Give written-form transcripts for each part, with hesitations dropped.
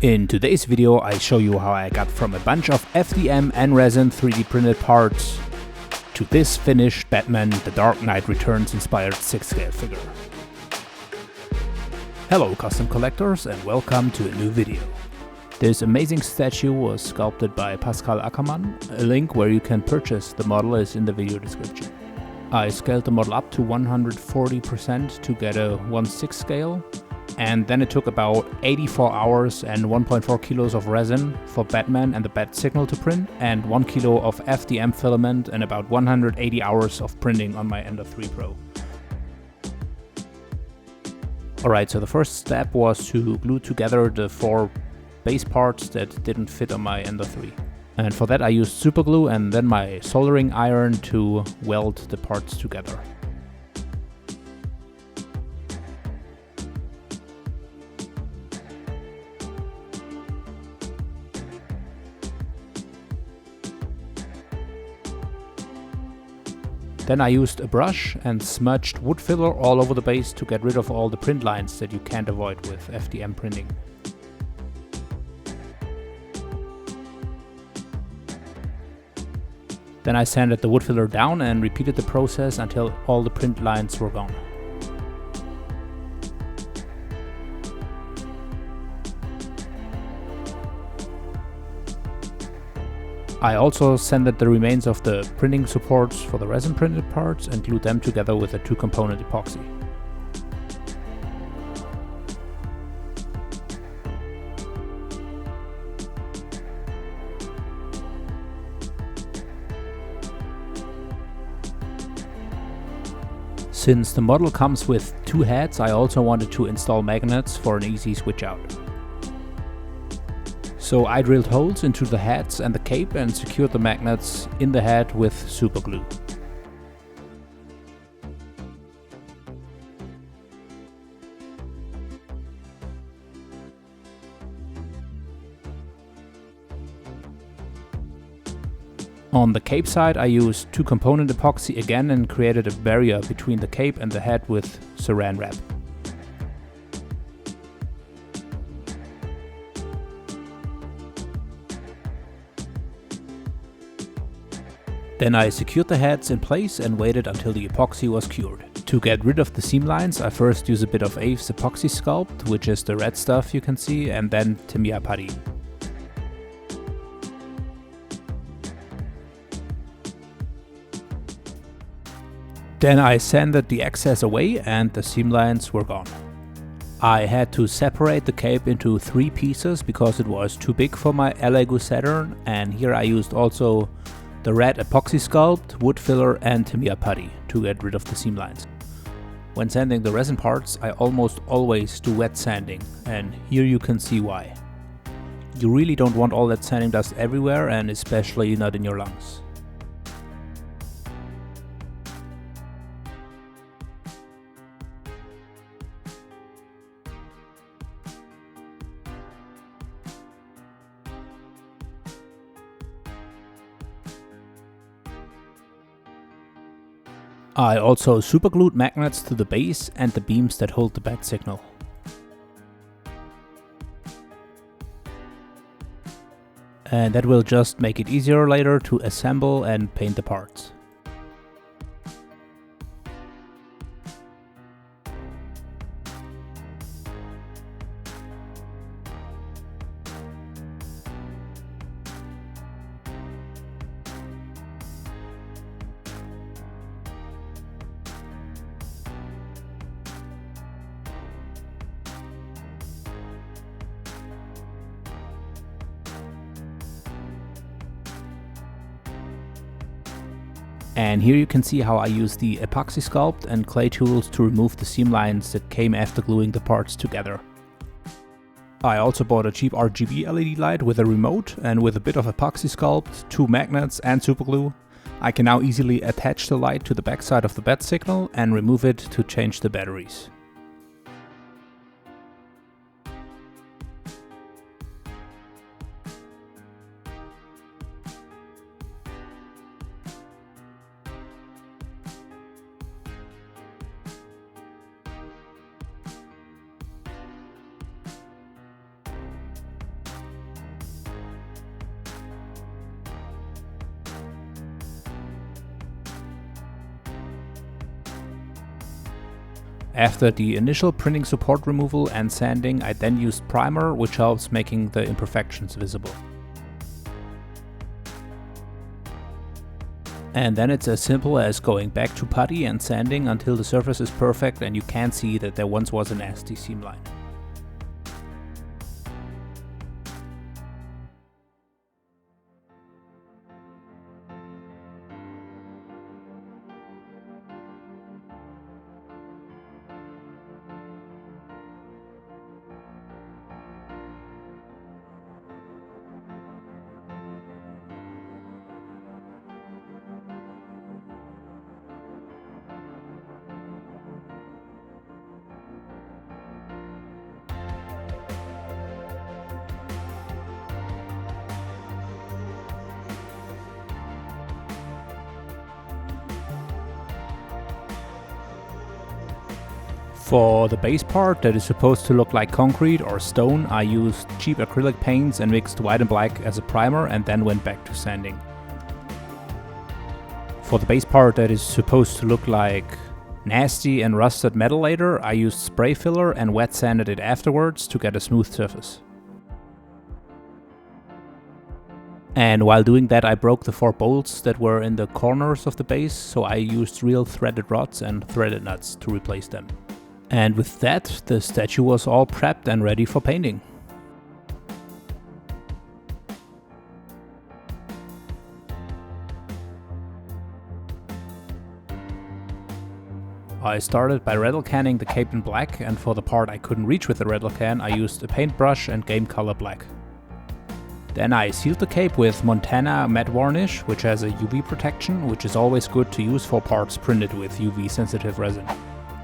In today's video I show you how I got from a bunch of FDM and resin 3D printed parts to this finished Batman The Dark Knight Returns inspired 6-scale figure. Hello custom collectors and welcome to a new video. This amazing statue was sculpted by Pascal Ackermann. A link where you can purchase the model is in the video description. I scaled the model up to 140% to get a 1/6 scale. And then it took about 84 hours and 1.4 kilos of resin for Batman and the Bat Signal to print, and 1 kilo of FDM filament and about 180 hours of printing on my Ender 3 Pro. Alright, so the first step was to glue together the 4 base parts that didn't fit on my Ender 3. And for that I used super glue and then my soldering iron to weld the parts together. Then I used a brush and smudged wood filler all over the base to get rid of all the print lines that you can't avoid with FDM printing. Then I sanded the wood filler down and repeated the process until all the print lines were gone. I also sanded the remains of the printing supports for the resin printed parts and glued them together with a 2-component epoxy. Since the model comes with 2 heads, I also wanted to install magnets for an easy switch out. So I drilled holes into the heads and the cape and secured the magnets in the head with super glue. On the cape side I used 2-component epoxy again and created a barrier between the cape and the head with saran wrap. Then I secured the heads in place and waited until the epoxy was cured. To get rid of the seam lines, I first use a bit of Aves epoxy sculpt, which is the red stuff you can see, and then Timia putty. Then I sanded the excess away and the seam lines were gone. I had to separate the cape into 3 pieces because it was too big for my Lego Saturn, and here I used also the red epoxy sculpt, wood filler and Timia putty to get rid of the seam lines. When sanding the resin parts, I almost always do wet sanding, and here you can see why. You really don't want all that sanding dust everywhere, and especially not in your lungs. I also superglued magnets to the base and the beams that hold the Bat Signal. And that will just make it easier later to assemble and paint the parts. And here you can see how I use the epoxy sculpt and clay tools to remove the seam lines that came after gluing the parts together. I also bought a cheap RGB LED light with a remote, and with a bit of epoxy sculpt, 2 magnets and superglue, I can now easily attach the light to the backside of the Bat Signal and remove it to change the batteries. After the initial printing support removal and sanding, I then used primer, which helps making the imperfections visible. And then it's as simple as going back to putty and sanding until the surface is perfect and you can't see that there once was a nasty seam line. For the base part that is supposed to look like concrete or stone, I used cheap acrylic paints and mixed white and black as a primer and then went back to sanding. For the base part that is supposed to look like nasty and rusted metal later, I used spray filler and wet sanded it afterwards to get a smooth surface. And while doing that, I broke the 4 bolts that were in the corners of the base, so I used real threaded rods and threaded nuts to replace them. And with that, the statue was all prepped and ready for painting. I started by rattle canning the cape in black, and for the part I couldn't reach with the rattle can, I used a paintbrush and game color black. Then I sealed the cape with Montana matte varnish, which has a UV protection, which is always good to use for parts printed with UV sensitive resin.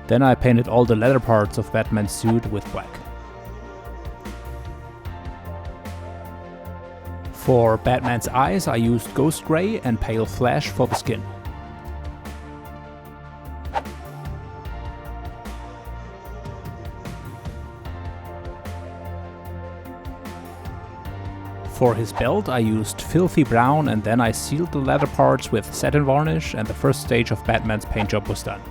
Then I painted all the leather parts of Batman's suit with black. For Batman's eyes, I used ghost gray and pale flash for the skin. For his belt, I used filthy brown, and then I sealed the leather parts with satin varnish, and the first stage of Batman's paint job was done.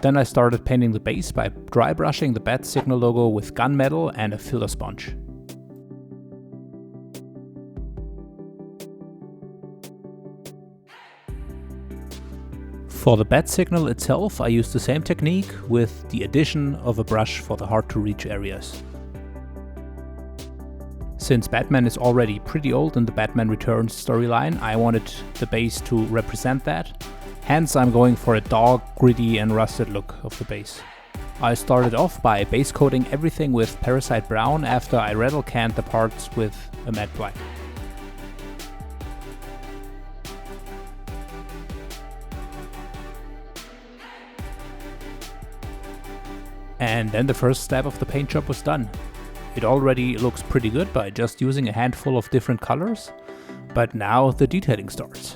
Then I started painting the base by dry brushing the Bat Signal logo with gunmetal and a filler sponge. For the Bat Signal itself, I used the same technique with the addition of a brush for the hard to reach areas. Since Batman is already pretty old in the Batman Returns storyline, I wanted the base to represent that. Hence I'm going for a dark, gritty and rusted look of the base. I started off by base coating everything with Parasite Brown after I rattle canned the parts with a matte black. And then the first step of the paint job was done. It already looks pretty good by just using a handful of different colors, but now the detailing starts.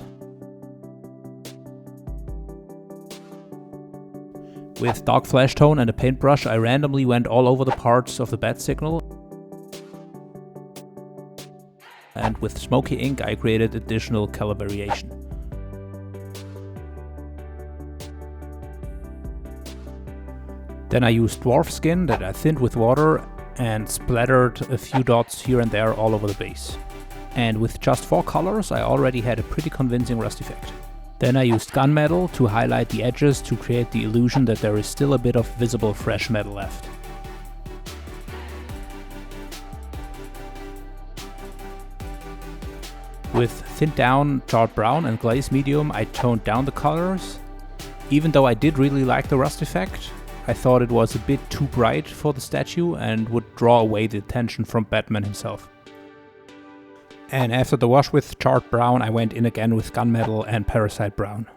With dark flash tone and a paintbrush, I randomly went all over the parts of the Bat Signal, and with smoky ink I created additional color variation. Then I used dwarf skin that I thinned with water and splattered a few dots here and there all over the base. And with just 4 colors I already had a pretty convincing rust effect. Then I used gunmetal to highlight the edges to create the illusion that there is still a bit of visible fresh metal left. With thinned down charred brown and glaze medium, I toned down the colors. Even though I did really like the rust effect, I thought it was a bit too bright for the statue and would draw away the attention from Batman himself. And after the wash with charred brown, I went in again with gunmetal and Parasite Brown.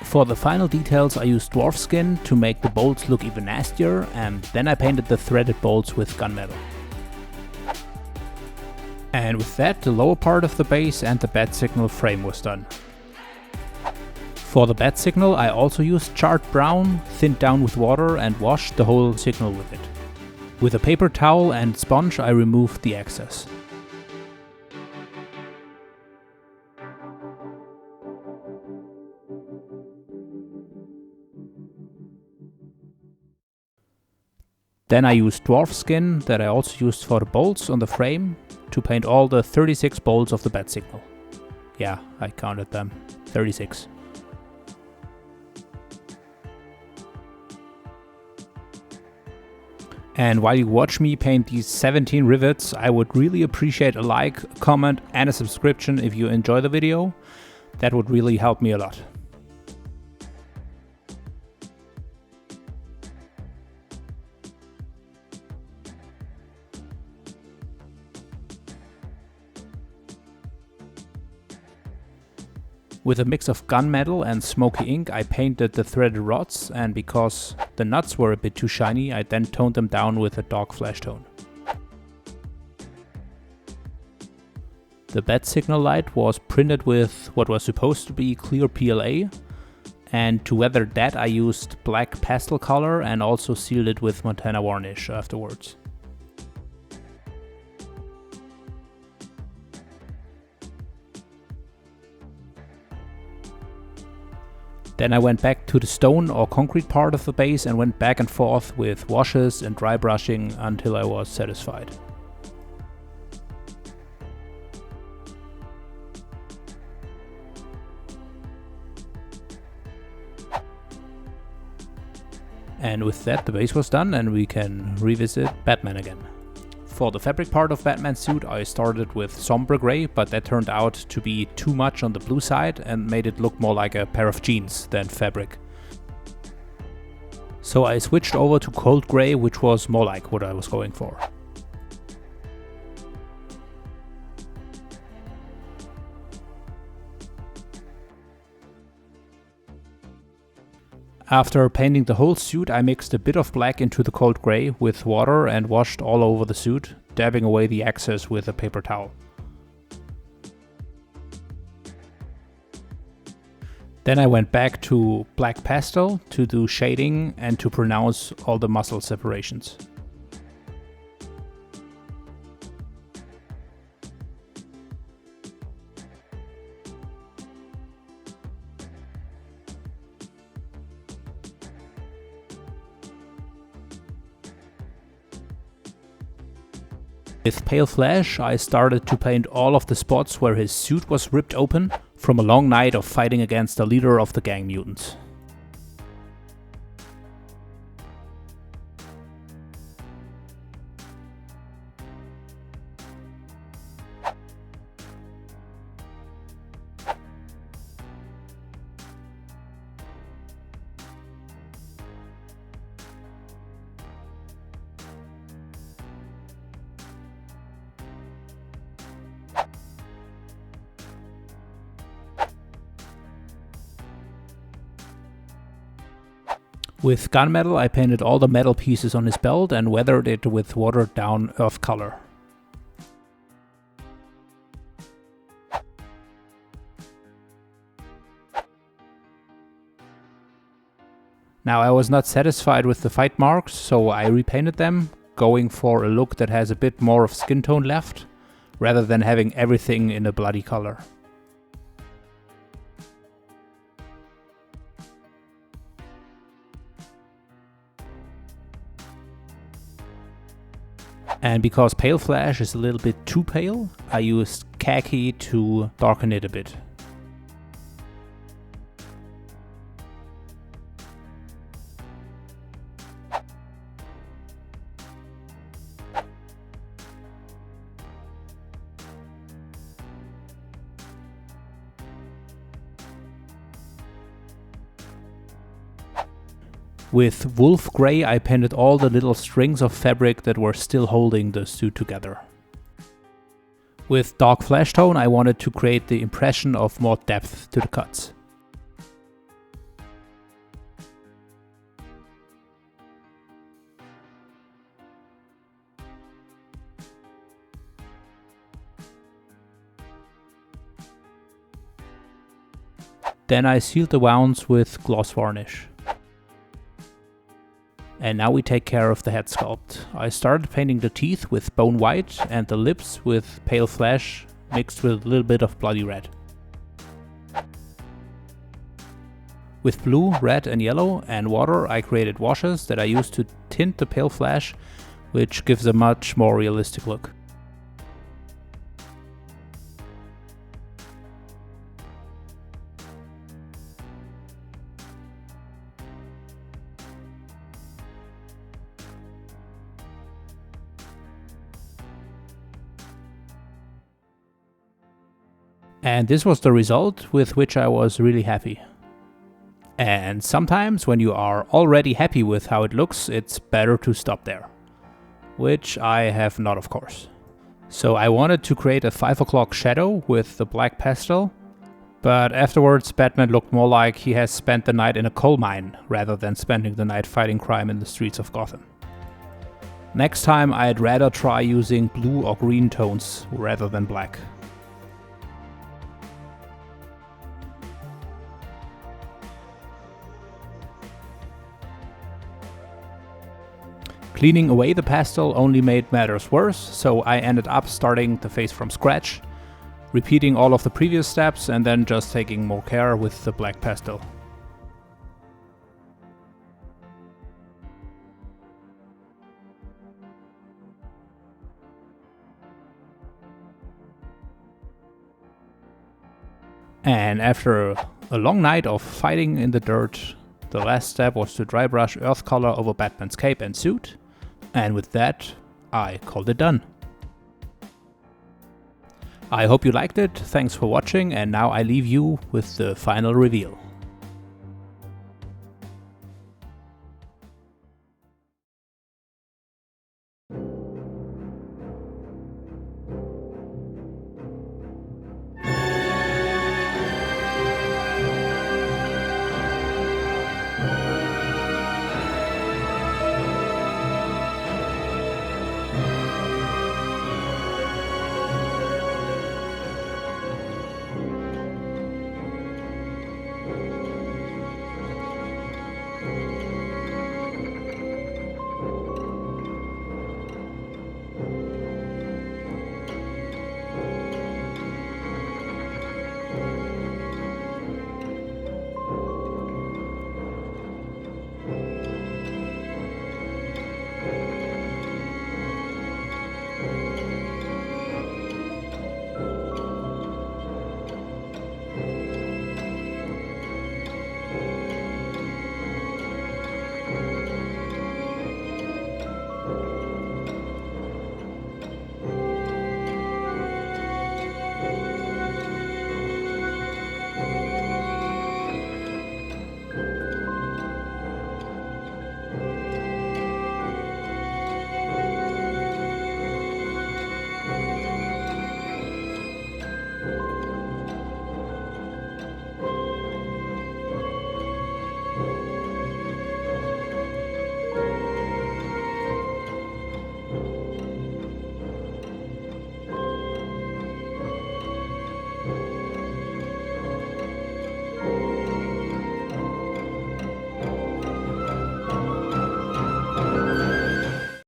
For the final details I used dwarf skin to make the bolts look even nastier, and then I painted the threaded bolts with gunmetal. And with that, the lower part of the base and the bat signal frame was done. For the bat signal, I also used charred brown, thinned down with water, and washed the whole signal with it. With a paper towel and sponge, I removed the excess. Then I used dwarf skin that I also used for the bolts on the frame to paint all the 36 bolts of the bat signal. Yeah, I counted them. 36. And while you watch me paint these 17 rivets, I would really appreciate a like, a comment and a subscription if you enjoy the video. That would really help me a lot. With a mix of gunmetal and smoky ink, I painted the threaded rods, and because the nuts were a bit too shiny, I then toned them down with a dark flesh tone. The bat signal light was printed with what was supposed to be clear PLA, and to weather that I used black pastel color and also sealed it with Montana varnish afterwards. Then I went back to the stone or concrete part of the base and went back and forth with washes and dry brushing until I was satisfied. And with that, the base was done and we can revisit Batman again. For the fabric part of Batman's suit, I started with sombre gray, but that turned out to be too much on the blue side and made it look more like a pair of jeans than fabric. So I switched over to cold gray, which was more like what I was going for. After painting the whole suit, I mixed a bit of black into the cold gray with water and washed all over the suit, dabbing away the excess with a paper towel. Then I went back to black pastel to do shading and to pronounce all the muscle separations. With pale flash, I started to paint all of the spots where his suit was ripped open from a long night of fighting against the leader of the gang mutants. With gunmetal, I painted all the metal pieces on his belt and weathered it with watered down earth color. Now I was not satisfied with the fight marks, so I repainted them, going for a look that has a bit more of skin tone left, rather than having everything in a bloody color. And because pale flash is a little bit too pale, I used khaki to darken it a bit. With wolf grey, I painted all the little strings of fabric that were still holding the suit together. With dark flesh tone, I wanted to create the impression of more depth to the cuts. Then I sealed the wounds with gloss varnish. And now we take care of the head sculpt. I started painting the teeth with bone white and the lips with pale flesh mixed with a little bit of bloody red. With blue, red and yellow and water I created washes that I used to tint the pale flesh, which gives a much more realistic look. And this was the result with which I was really happy. And sometimes when you are already happy with how it looks, it's better to stop there. Which I have not, of course. So I wanted to create a 5 o'clock shadow with the black pastel, but afterwards Batman looked more like he has spent the night in a coal mine rather than spending the night fighting crime in the streets of Gotham. Next time I'd rather try using blue or green tones rather than black. Cleaning away the pastel only made matters worse, so I ended up starting the face from scratch, repeating all of the previous steps and then just taking more care with the black pastel. And after a long night of fighting in the dirt, the last step was to dry brush earth color over Batman's cape and suit. And with that, I called it done. I hope you liked it, thanks for watching, and now I leave you with the final reveal.